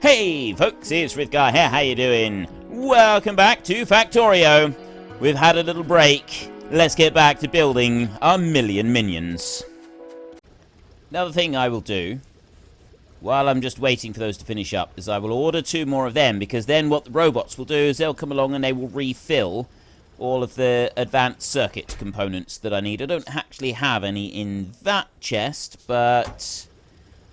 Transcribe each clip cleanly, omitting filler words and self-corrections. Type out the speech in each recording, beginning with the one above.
Hey folks, it's Frithgar here, how you doing? Welcome back to Factorio. We've had a little break. Let's get back to building our million minions. Another thing I will do, while I'm just waiting for those to finish up, is I will order 2 more of them, because then what the robots will do is they'll come along and they will refill all of the advanced circuit components that I need. I don't actually have any in that chest, but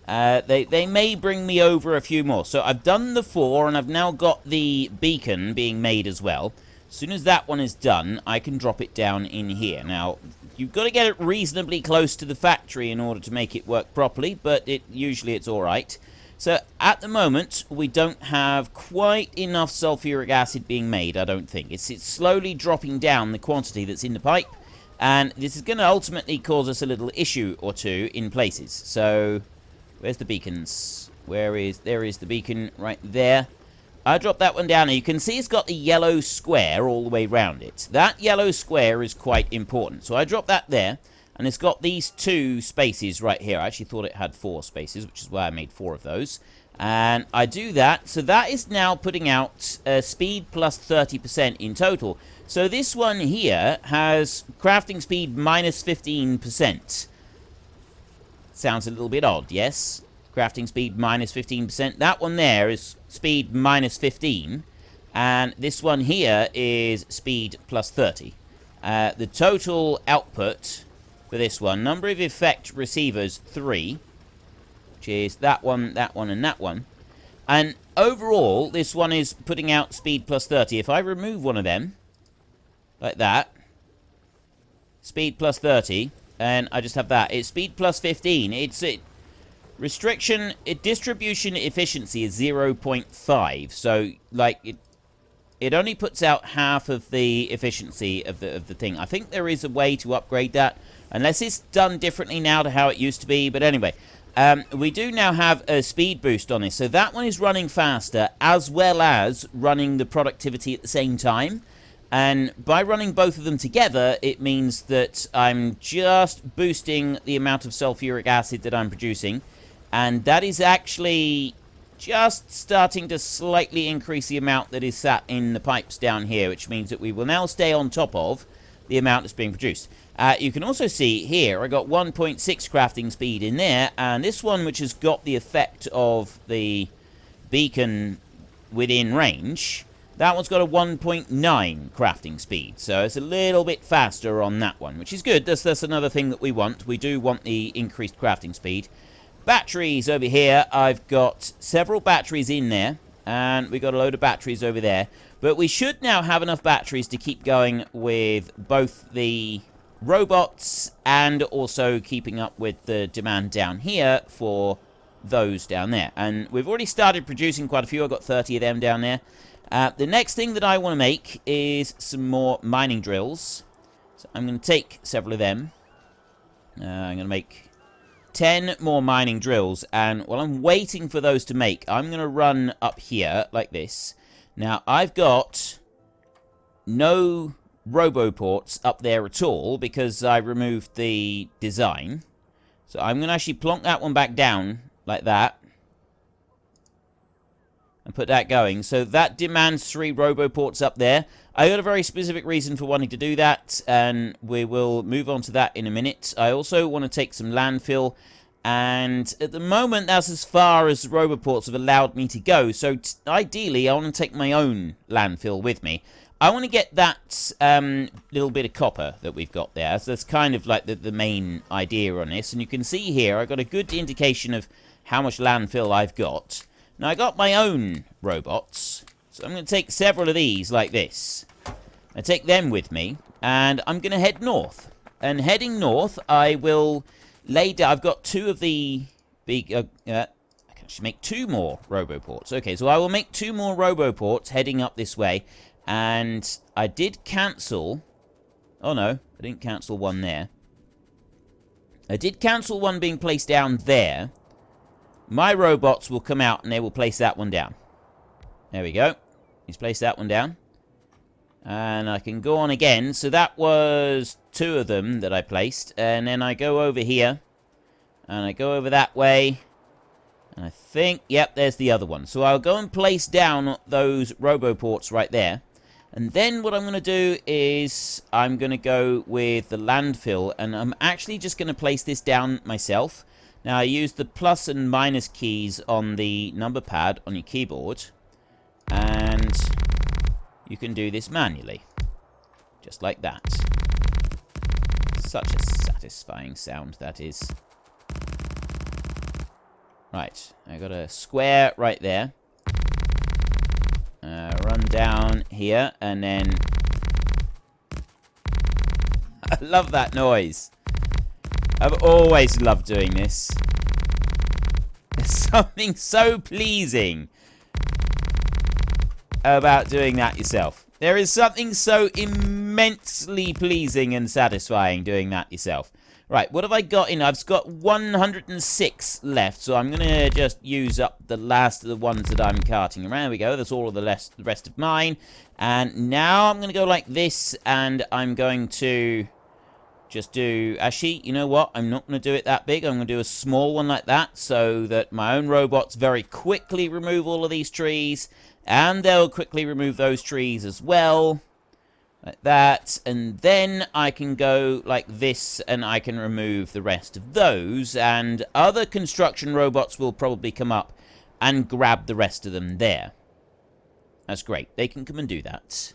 they may bring me over a few more. So I've done the 4, and I've now got the beacon being made as well. As soon as that one is done, I can drop it down in here. Now, you've got to get it reasonably close to the factory in order to make it work properly, but usually it's alright. So, at the moment, we don't have quite enough sulfuric acid being made, I don't think. It's slowly dropping down the quantity that's in the pipe, and this is going to ultimately cause us a little issue or two in places. So, where's the beacons? There is the beacon right there. I dropped that one down, and you can see it's got the yellow square all the way around it. That yellow square is quite important. So I dropped that there, and it's got these 2 spaces right here. I actually thought it had 4 spaces, which is why I made 4 of those. And I do that, so that is now putting out speed plus 30% in total. So this one here has crafting speed minus 15%. Sounds a little bit odd, yes? Crafting speed minus 15%. That one there is speed minus 15. And this one here is speed plus 30. The total output for this one, number of effect receivers, 3. Which is that one, and that one. And overall, this one is putting out speed plus 30. If I remove one of them, like that, speed plus 30, and I just have that, it's speed plus 15. Distribution efficiency is 0.5, so like it only puts out half of the efficiency of the thing. I think there is a way to upgrade that, unless it's done differently now to how it used to be. But anyway, we do now have a speed boost on this, so that one is running faster as well as running the productivity at the same time. And by running both of them together, it means that I'm just boosting the amount of sulfuric acid that I'm producing. And that is actually just starting to slightly increase the amount that is sat in the pipes down here, which means that we will now stay on top of the amount that's being produced. You can also see here, I got 1.6 crafting speed in there, and this one, which has got the effect of the beacon within range, that one's got a 1.9 crafting speed, so it's a little bit faster on that one, which is good. That's another thing that we want. We do want the increased crafting speed. Batteries over here, I've got several batteries in there, and we got a load of batteries over there. But we should now have enough batteries to keep going with both the robots and also keeping up with the demand down here for those down there. And we've already started producing quite a few. I've got 30 of them down there. The next thing that I want to make is some more mining drills. So I'm going to take several of them. I'm going to make 10 more mining drills, and while I'm waiting for those to make, I'm going to run up here like this. Now, I've got no roboports up there at all because I removed the design. So I'm going to actually plonk that one back down like that and put that going. So that demands 3 roboports up there. I got a very specific reason for wanting to do that, and we will move on to that in a minute. I also want to take some landfill, and at the moment, that's as far as the roboports have allowed me to go. So ideally, I want to take my own landfill with me. I want to get that little bit of copper that we've got there. So that's kind of like the main idea on this. And you can see here, I've got a good indication of how much landfill I've got. Now, I got my own robots, so I'm going to take several of these like this. I take them with me, and I'm going to head north. And heading north, I will lay down. I've got 2 of the big. I can actually make 2 more roboports. Okay, so I will make 2 more roboports heading up this way. And I did cancel. Oh no, I didn't cancel one there. I did cancel one being placed down there. My robots will come out and they will place that one down. There we go. He's placed that one down. And I can go on again. So that was 2 of them that I placed. And then I go over here. And I go over that way. And I think, yep, there's the other one. So I'll go and place down those roboports right there. And then what I'm going to do is I'm going to go with the landfill. And I'm actually just going to place this down myself. Now, I use the plus and minus keys on the number pad on your keyboard. And you can do this manually. Just like that. Such a satisfying sound that is. Right, I got a square right there. Run down here, and then... I love that noise. I've always loved doing this. There's something so pleasing about doing that yourself. There is something so immensely pleasing and satisfying doing that yourself. Right, what have I got in? I've got 106 left, so I'm going to just use up the last of the ones that I'm carting around. There we go, that's all of the rest of mine. And now I'm going to go like this, and I'm going to just do... Actually, you know what? I'm not going to do it that big. I'm going to do a small one like that, so that my own robots very quickly remove all of these trees, and they'll quickly remove those trees as well. Like that, and then I can go like this, and I can remove the rest of those, and other construction robots will probably come up and grab the rest of them there. That's great. They can come and do that.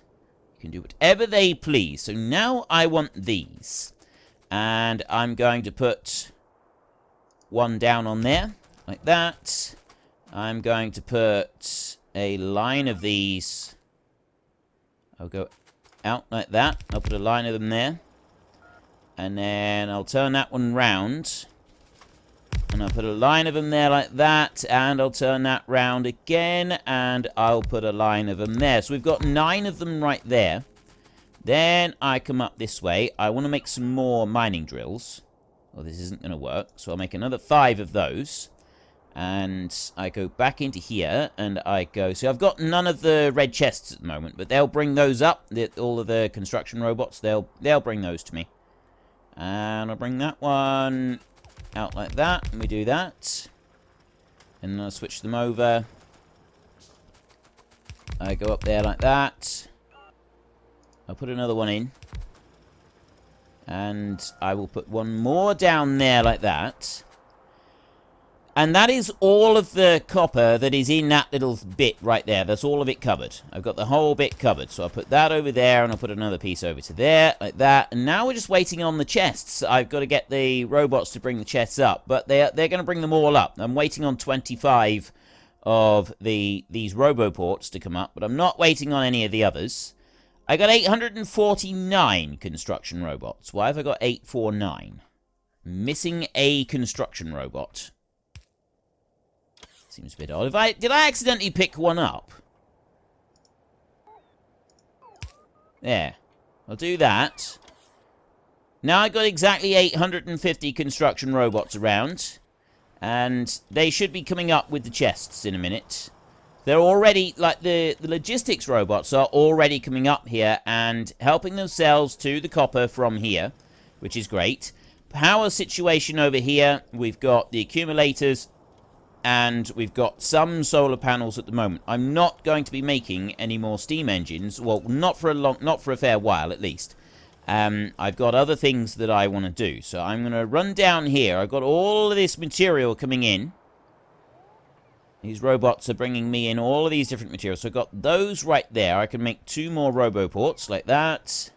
You can do whatever they please. So now I want these, and I'm going to put one down on there, like that. I'm going to put a line of these. I'll go out like that. I'll put a line of them there. And then I'll turn that one round. And I'll put a line of them there like that. And I'll turn that round again. And I'll put a line of them there. So we've got 9 of them right there. Then I come up this way. I want to make some more mining drills. Well, this isn't going to work. So I'll make another 5 of those. And I go back into here, and I go... So I've got none of the red chests at the moment, but they'll bring those up. All of the construction robots, they'll bring those to me. And I'll bring that one out like that, and we do that. And I'll switch them over. I go up there like that. I'll put another one in. And I will put one more down there like that. And that is all of the copper that is in that little bit right there. That's all of it covered. I've got the whole bit covered. So I'll put that over there, and I'll put another piece over to there, like that. And now we're just waiting on the chests. I've got to get the robots to bring the chests up. But they're going to bring them all up. I'm waiting on 25 of these roboports to come up. But I'm not waiting on any of the others. I got 849 construction robots. Why have I got 849? Missing a construction robot. Seems a bit odd. Did I accidentally pick one up? There. I'll do that. Now I've got exactly 850 construction robots around. And they should be coming up with the chests in a minute. They're already, like, the logistics robots are already coming up here and helping themselves to the copper from here, which is great. Power situation over here. We've got the accumulators. And we've got some solar panels at the moment. I'm not going to be making any more steam engines. Well, not for a fair while, at least. I've got other things that I want to do. So I'm going to run down here. I've got all of this material coming in. These robots are bringing me in all of these different materials. So I've got those right there. I can make 2 more roboports like that.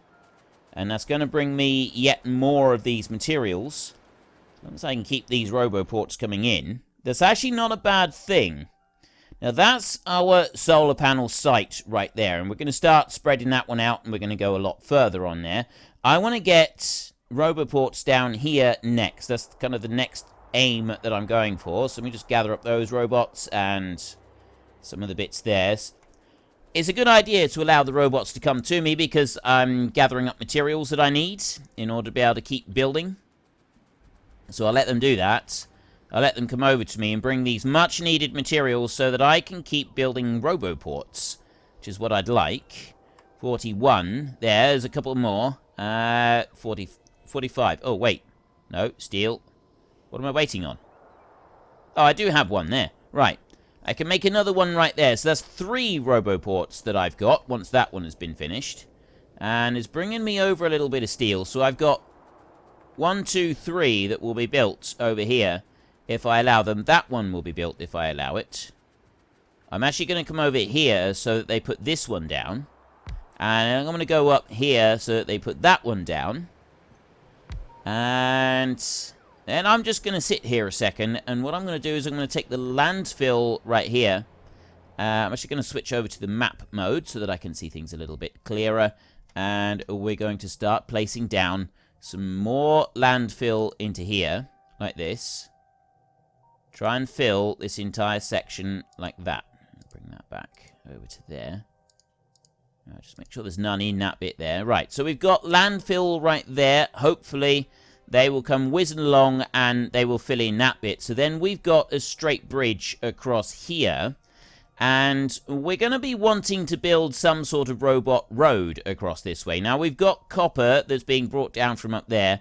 And that's going to bring me yet more of these materials. As long as I can keep these roboports coming in. That's actually not a bad thing. Now, that's our solar panel site right there. And we're going to start spreading that one out, and we're going to go a lot further on there. I want to get roboports down here next. That's kind of the next aim that I'm going for. So let me just gather up those robots and some of the bits there. It's a good idea to allow the robots to come to me because I'm gathering up materials that I need in order to be able to keep building. So I'll let them do that. I'll let them come over to me and bring these much-needed materials so that I can keep building roboports, which is what I'd like. 41. There's a couple more. 45. Oh, wait. No, steel. What am I waiting on? Oh, I do have one there. Right. I can make another one right there. So that's 3 roboports that I've got once that one has been finished. And it's bringing me over a little bit of steel. So I've got 1, 2, 3 that will be built over here if I allow them. That one will be built if I allow it. I'm actually going to come over here so that they put this one down. And I'm going to go up here so that they put that one down. And then I'm just going to sit here a second. And what I'm going to do is I'm going to take the landfill right here. I'm actually going to switch over to the map mode so that I can see things a little bit clearer. And we're going to start placing down some more landfill into here, like this. Try and fill this entire section like that. Bring that back over to there. Just make sure there's none in that bit there. Right, so we've got landfill right there. Hopefully, they will come whizzing along and they will fill in that bit. So then we've got a straight bridge across here. And we're going to be wanting to build some sort of robot road across this way. Now, we've got copper that's being brought down from up there.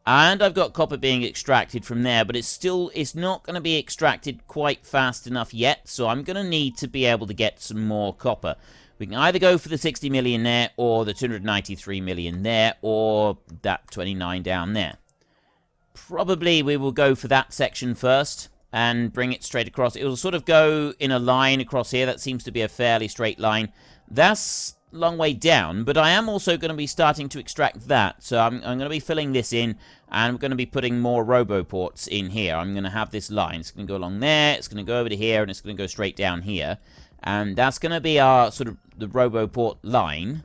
And I've got copper being extracted from there. But it's not going to be extracted quite fast enough yet. So I'm going to need to be able to get some more copper. We can either go for the 60 million there, or the 293 million there, or that 29 down there. Probably we will go for that section first. And bring it straight across. It will sort of go in a line across here. That seems to be a fairly straight line. That's a long way down, but I am also going to be starting to extract that. So I'm going to be filling this in, and I'm going to be putting more roboports in here. I'm going to have this line. It's going to go along there, it's going to go over to here, and it's going to go straight down here. And that's going to be our sort of the roboport line.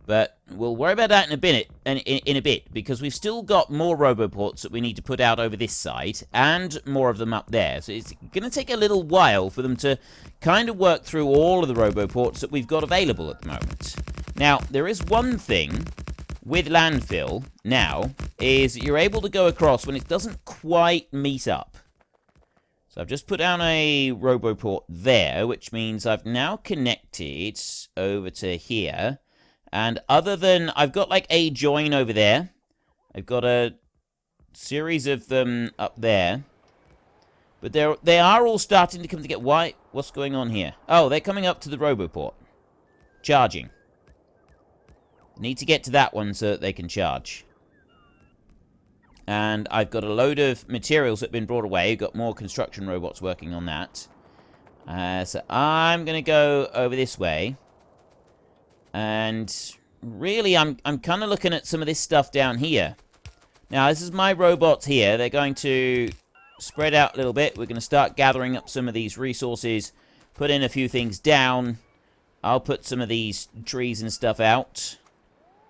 But we'll worry about that in a bit, because we've still got more roboports that we need to put out over this side, and more of them up there. So it's going to take a little while for them to kind of work through all of the roboports that we've got available at the moment. Now, there is one thing with landfill now, is that you're able to go across when it doesn't quite meet up. So I've just put down a roboport there, which means I've now connected over to here. And other than, I've got like a join over there. I've got a series of them up there. But they are all starting to come together. Why? What's going on here? Oh, they're coming up to the roboport. Charging. Need to get to that one so that they can charge. And I've got a load of materials that have been brought away. Got more construction robots working on that. So I'm going to go over this way. And really, I'm kind of looking at some of this stuff down here. Now, this is my robots here. They're going to spread out a little bit. We're going to start gathering up some of these resources. Put in a few things down. I'll put some of these trees and stuff out.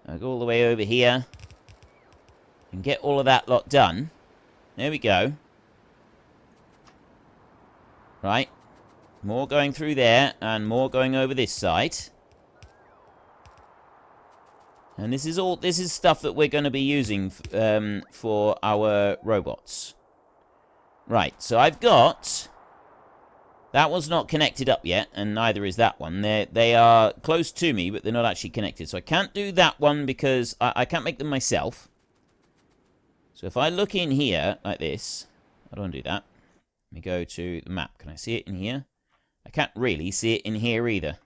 I'll go all the way over here. And get all of that lot done. There we go. Right. More going through there. And more going over this side. And this is stuff that we're going to be using for our robots. Right, so I've got... That one's not connected up yet, and neither is that one. They are close to me, but they're not actually connected. So I can't do that one because I can't make them myself. So if I look in here, like this... I don't want to do that. Let me go to the map. Can I see it in here? I can't really see it in here either.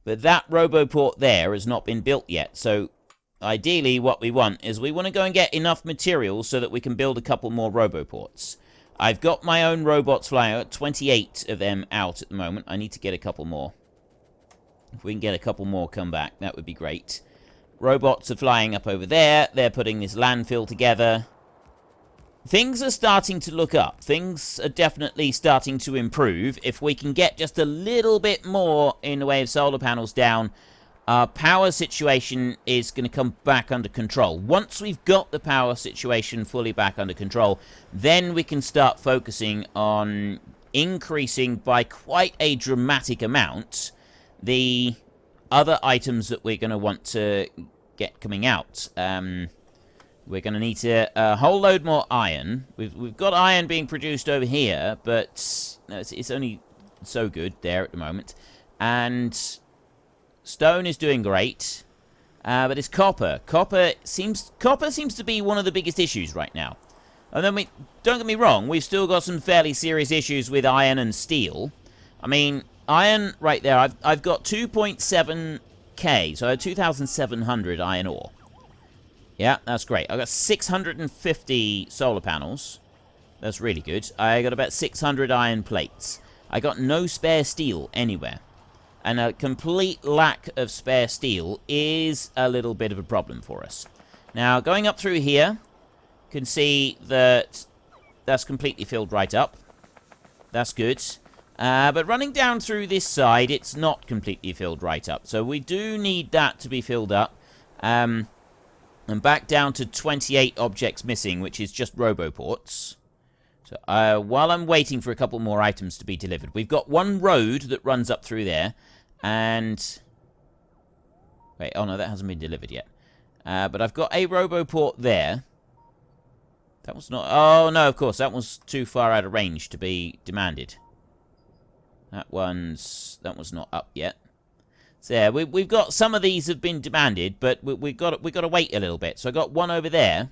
But that roboport there has not been built yet. So, ideally, what we want is we want to go and get enough materials so that we can build a couple more roboports. I've got my own robots flying out, 28 of them out at the moment. I need to get a couple more. If we can get a couple more come back, that would be great. Robots are flying up over there. They're putting this landfill together. Things are starting to look up. Things are definitely starting to improve. If we can get just a little bit more in the way of solar panels down, our power situation is going to come back under control. Once we've got the power situation fully back under control, then we can start focusing on increasing by quite a dramatic amount the other items that we're going to want to get coming out. We're going to need a whole load more iron. We've got iron being produced over here, but no, it's only so good there at the moment. And stone is doing great, but it's copper. Copper seems to be one of the biggest issues right now. And then don't get me wrong, we've still got some fairly serious issues with iron and steel. I mean, iron, right there, I've got 2.7k, so 2,700 iron ore. Yeah, that's great. I've got 650 solar panels. That's really good. I got about 600 iron plates. I got no spare steel anywhere. And a complete lack of spare steel is a little bit of a problem for us. Now, going up through here, you can see that that's completely filled right up. That's good. But running down through this side, it's not completely filled right up. So we do need that to be filled up. And back down to 28 objects missing, which is just roboports. So while I'm waiting for a couple more items to be delivered, we've got one road that runs up through there. And wait, oh no, that hasn't been delivered yet. But I've got a roboport there. That was not... Oh, no, of course, that was too far out of range to be demanded. That one's not up yet. So yeah, we've got... Some of these have been demanded, but we've got to wait a little bit. So I got one over there.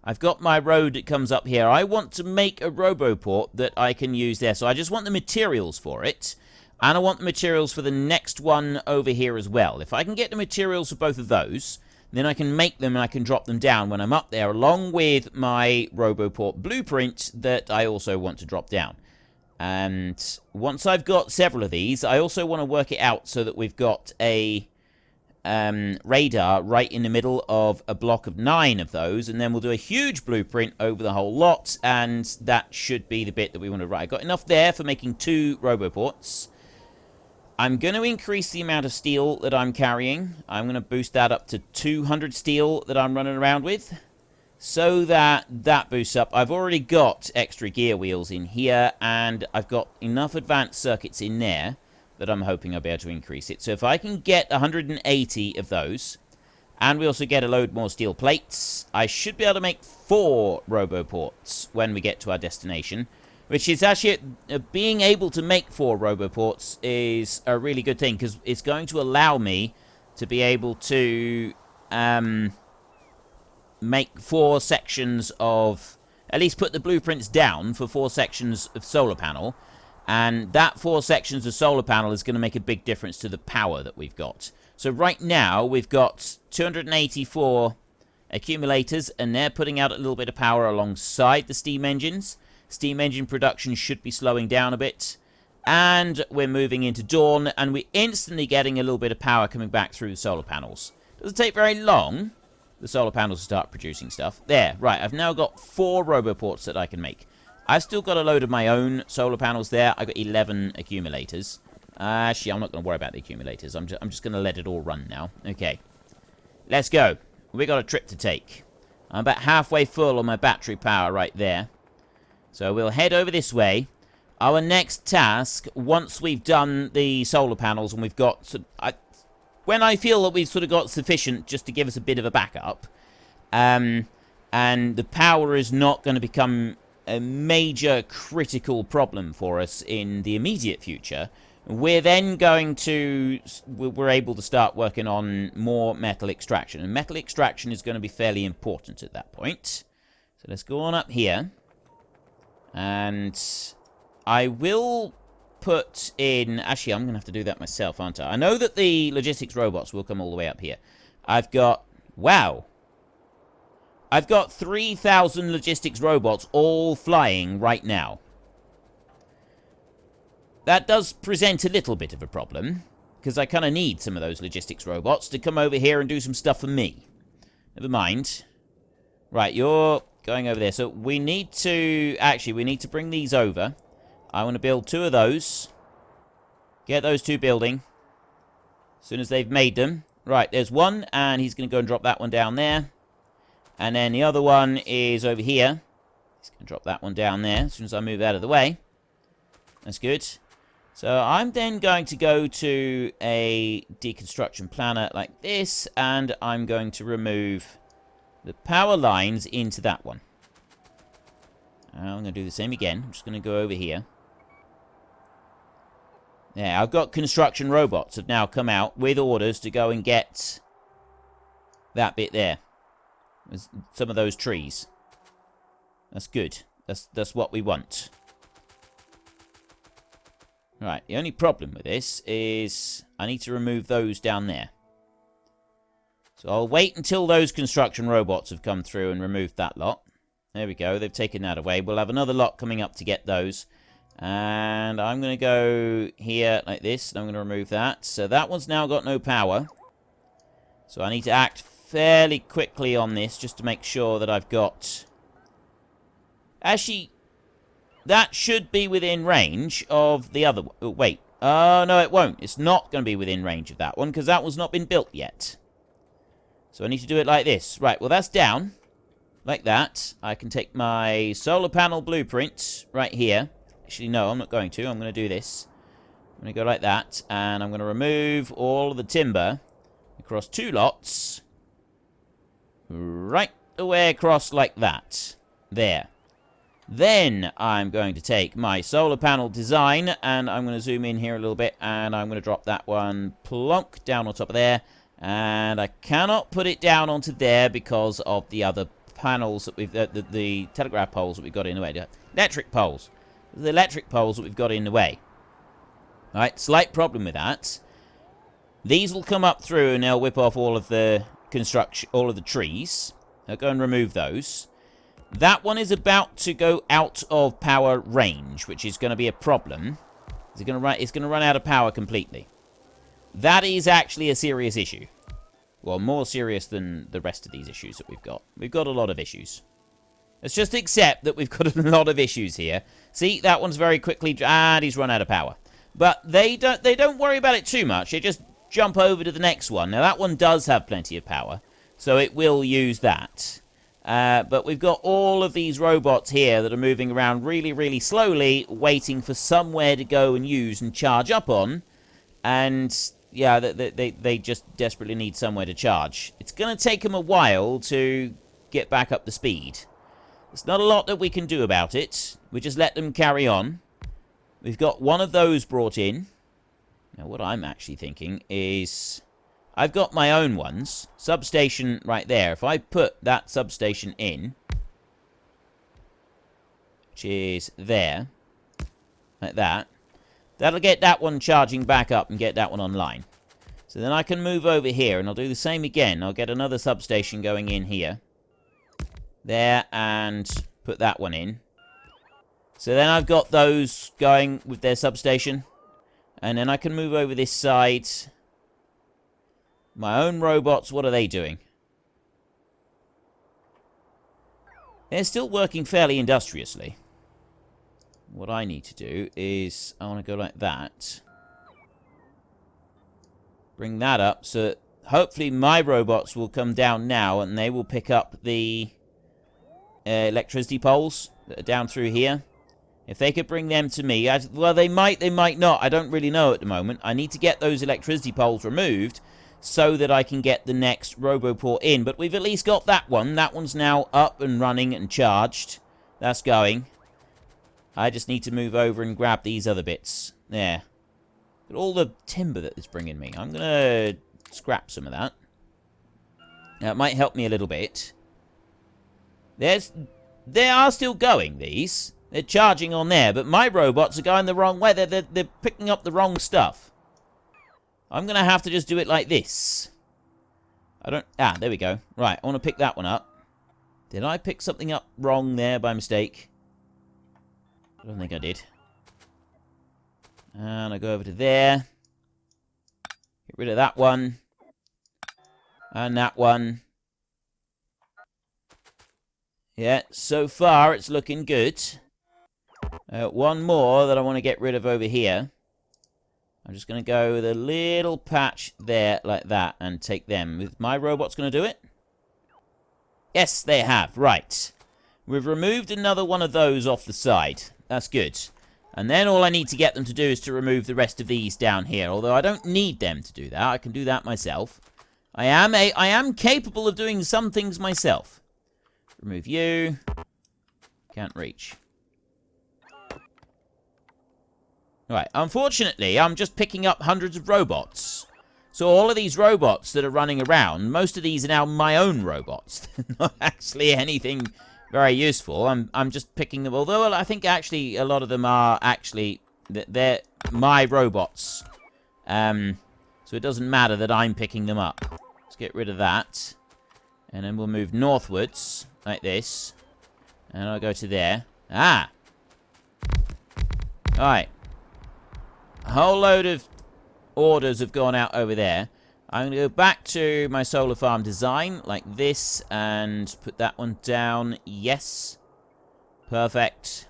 I've got my road that comes up here. I want to make a roboport that I can use there. So I just want the materials for it. And I want the materials for the next one over here as well. If I can get the materials for both of those, then I can make them and I can drop them down when I'm up there, along with my roboport blueprint that I also want to drop down. And once I've got several of these, I also want to work it out so that we've got a radar right in the middle of a block of 9 of those, and then we'll do a huge blueprint over the whole lot, and that should be the bit that we want to write. I've got enough there for making 2 roboports. I'm going to increase the amount of steel that I'm carrying. I'm going to boost that up to 200 steel that I'm running around with, so that boosts up. I've already got extra gear wheels in here, and I've got enough advanced circuits in there that I'm hoping I'll be able to increase it. So if I can get 180 of those, and we also get a load more steel plates, I should be able to make 4 roboports when we get to our destination, which is actually, being able to make 4 roboports is a really good thing, because it's going to allow me to be able to make 4 sections of, at least put the blueprints down for 4 sections of solar panel. And that 4 sections of solar panel is going to make a big difference to the power that we've got. So right now, we've got 284 accumulators, and they're putting out a little bit of power alongside the steam engines. Steam engine production should be slowing down a bit. And we're moving into dawn, and we're instantly getting a little bit of power coming back through the solar panels. Doesn't take very long, the solar panels to start producing stuff. There, right, I've now got 4 roboports that I can make. I've still got a load of my own solar panels there. I've got 11 accumulators. Actually, I'm not going to worry about the accumulators. I'm just going to let it all run now. Okay. Let's go. We got a trip to take. I'm about halfway full on my battery power right there. So we'll head over this way. Our next task, once we've done the solar panels and we've got... when I feel that we've sort of got sufficient just to give us a bit of a backup, and the power is not going to become a major critical problem for us in the immediate future, we're then going to... we're able to start working on more metal extraction. And metal extraction is going to be fairly important at that point. So let's go on up here. And I will put in... Actually, I'm going to have to do that myself, aren't I? I know that the logistics robots will come all the way up here. I've got... Wow. I've got 3,000 logistics robots all flying right now. That does present a little bit of a problem, because I kind of need some of those logistics robots to come over here and do some stuff for me. Never mind. Right, you're going over there. So we need to... Actually, we need to bring these over. I want to build 2 of those. Get those 2 building. As soon as they've made them. Right, there's one, and he's going to go and drop that one down there. And then the other one is over here. He's going to drop that one down there as soon as I move out of the way. That's good. So I'm then going to go to a deconstruction planner like this, and I'm going to remove the power lines into that one. I'm going to do the same again. I'm just going to go over here. Yeah, I've got construction robots have now come out with orders to go and get that bit there. Some of those trees. That's good. That's what we want. Right, the only problem with this is I need to remove those down there. So I'll wait until those construction robots have come through and removed that lot. There we go, they've taken that away. We'll have another lot coming up to get those. And I'm going to go here like this, and I'm going to remove that. So that one's now got no power. So I need to act fairly quickly on this just to make sure that I've got... Actually, that should be within range of the other one. Oh, wait. Oh, no, it won't. It's not going to be within range of that one, because that one's not been built yet. So I need to do it like this. Right, well, that's down. Like that. I can take my solar panel blueprint right here. Actually, no, I'm not going to. I'm going to do this. I'm going to go like that, and I'm going to remove all of the timber across 2 lots. Right away across like that. There. Then I'm going to take my solar panel design, and I'm going to zoom in here a little bit, and I'm going to drop that one plonk down on top of there. And I cannot put it down onto there because of the other panels that we've... the telegraph poles that we've got in the way. The electric poles. The electric poles that we've got in the way. Alright, slight problem with that. These will come up through and they'll whip off all of the construction, all of the trees. I'll go and remove those. That one is about to go out of power range, which is going to be a problem. It's going to run out of power completely. That is actually a serious issue. Well, more serious than the rest of these issues that we've got. We've got a lot of issues. Let's just accept that we've got a lot of issues here. See, that one's very quickly... And he's run out of power. But they don't worry about it too much. They just jump over to the next one. Now, that one does have plenty of power. So it will use that. But we've got all of these robots here that are moving around really, really slowly, waiting for somewhere to go and use and charge up on. And... yeah, they just desperately need somewhere to charge. It's going to take them a while to get back up to speed. There's not a lot that we can do about it. We just let them carry on. We've got one of those brought in. Now, what I'm actually thinking is... I've got my own ones. Substation right there. If I put that substation in... which is there. Like that. That'll get that one charging back up and get that one online. So then I can move over here, and I'll do the same again. I'll get another substation going in here. There, and put that one in. So then I've got those going with their substation. And then I can move over this side. My own robots, what are they doing? They're still working fairly industriously. What I need to do is, I want to go like that. Bring that up, so that hopefully my robots will come down now, and they will pick up the electricity poles that are down through here. If they could bring them to me, well, they might not. I don't really know at the moment. I need to get those electricity poles removed so that I can get the next RoboPort in. But we've at least got that one. That one's now up and running and charged. That's going. I just need to move over and grab these other bits. There. Look at all the timber that it's bringing me. I'm going to scrap some of that. Now, it might help me a little bit. They are still going, these. They're charging on there, but my robots are going the wrong way. They're picking up the wrong stuff. I'm going to have to just do it like this. There we go. Right, I want to pick that one up. Did I pick something up wrong there by mistake? I don't think I did. And I go over to there. Get rid of that one. And that one. Yeah, so far it's looking good. One more that I want to get rid of over here. I'm just going to go with a little patch there like that and take them. Is my robot's going to do it? Yes, they have. Right. We've removed another one of those off the side. That's good. And then all I need to get them to do is to remove the rest of these down here. Although I don't need them to do that. I can do that myself. I am capable of doing some things myself. Remove you. Can't reach. Right. Unfortunately, I'm just picking up hundreds of robots. So all of these robots that are running around, most of these are now my own robots. They're not actually anything very useful. I'm just picking them, although I think actually a lot of them are actually, they're my robots. So it doesn't matter that I'm picking them up. Let's get rid of that. And then we'll move northwards, like this. And I'll go to there. Ah! Alright. A whole load of orders have gone out over there. I'm going to go back to my solar farm design, like this, and put that one down. Yes. Perfect.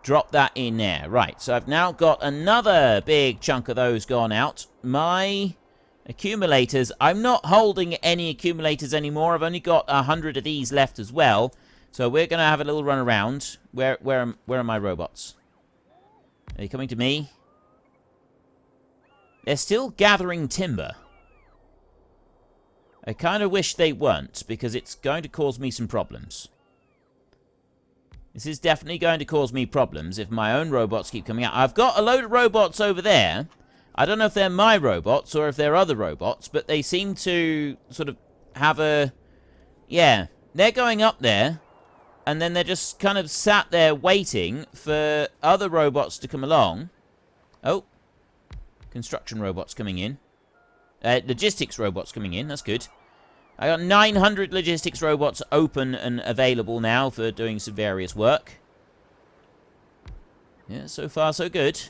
Drop that in there. Right, so I've now got another big chunk of those gone out. My accumulators, I'm not holding any accumulators anymore. I've only got 100 of these left as well. So we're going to have a little run around. Where are my robots? Are they coming to me? They're still gathering timber. I kind of wish they weren't, because it's going to cause me some problems. This is definitely going to cause me problems if my own robots keep coming out. I've got a load of robots over there. I don't know if they're my robots or if they're other robots, but they seem to sort of have a... Yeah, they're going up there, and then they're just kind of sat there waiting for other robots to come along. Oh. Construction robots coming in. Logistics robots coming in. That's good. I got 900 logistics robots open and available now for doing some various work. Yeah, so far so good.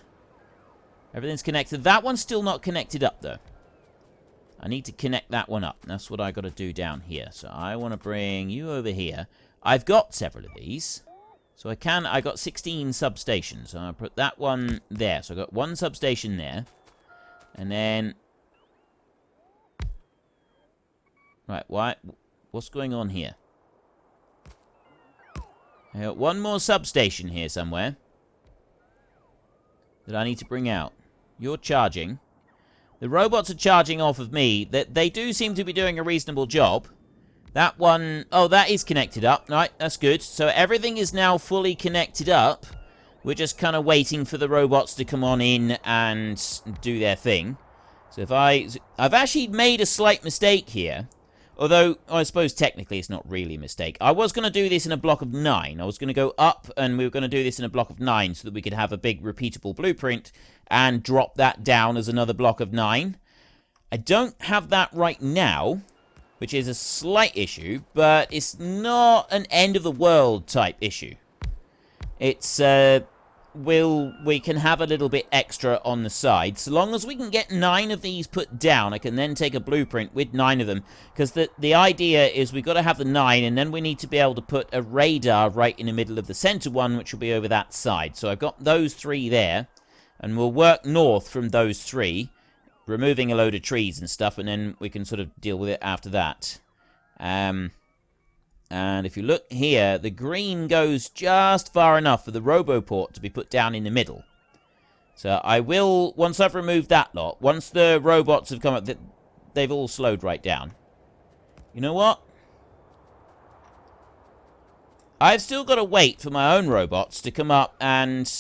Everything's connected. That one's still not connected up, though. I need to connect that one up. That's what I got to do down here. So I want to bring you over here. I've got several of these. So I got 16 substations. So I'll put that one there. So I've got one substation there. And then... Right, what's going on here? I got one more substation here somewhere that I need to bring out. You're charging. The robots are charging off of me. They do seem to be doing a reasonable job. That one... Oh, that is connected up. Right, that's good. So everything is now fully connected up. We're just kind of waiting for the robots to come on in and do their thing. So if I've actually made a slight mistake here. Although, I suppose technically it's not really a mistake. I was going to do this in a block of 9. I was going to go up, and we were going to do this in a block of 9 so that we could have a big repeatable blueprint and drop that down as another block of 9. I don't have that right now, which is a slight issue, but it's not an end-of-the-world type issue. It's, we can have a little bit extra on the side. So long as we can get 9 of these put down, I can then take a blueprint with 9 of them. Because the idea is we've got to have the 9, and then we need to be able to put a radar right in the middle of the center one, which will be over that side. So I've got those 3 there, and we'll work north from those 3, removing a load of trees and stuff, and then we can sort of deal with it after that. And if you look here, the green goes just far enough for the Roboport to be put down in the middle. So I will, once I've removed that lot, once the robots have come up, they've all slowed right down. You know what? I've still got to wait for my own robots to come up and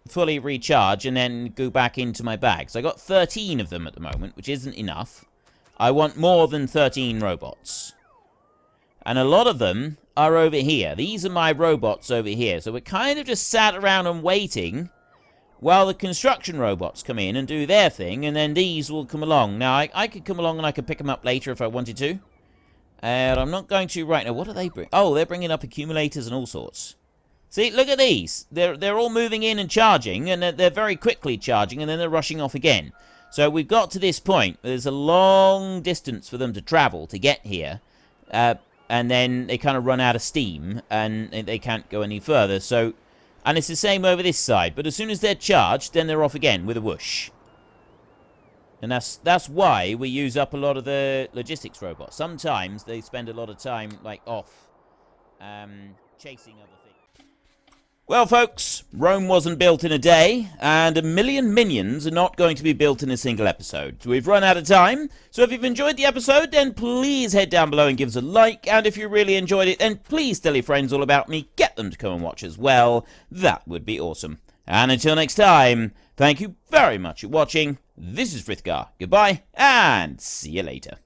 fully recharge and then go back into my bags. I got 13 of them at the moment, which isn't enough. I want more than 13 robots. And a lot of them are over here. These are my robots over here. So we're kind of just sat around and waiting while the construction robots come in and do their thing. And then these will come along. Now, I could come along and I could pick them up later if I wanted to. And I'm not going to right now. What do they bring? Oh, they're bringing up accumulators and all sorts. See, look at these. They're all moving in and charging. And they're very quickly charging. And then they're rushing off again. So we've got to this point. There's a long distance for them to travel to get here. And then they kind of run out of steam, and they can't go any further. So, and it's the same over this side. But as soon as they're charged, then they're off again with a whoosh. And that's why we use up a lot of the logistics robots. Sometimes they spend a lot of time, like, off chasing other things. Well, folks, Rome wasn't built in a day, and 1,000,000 minions are not going to be built in a single episode. So we've run out of time, so if you've enjoyed the episode, then please head down below and give us a like, and if you really enjoyed it, then please tell your friends all about me, get them to come and watch as well. That would be awesome. And until next time, thank you very much for watching. This is Frithgar. Goodbye, and see you later.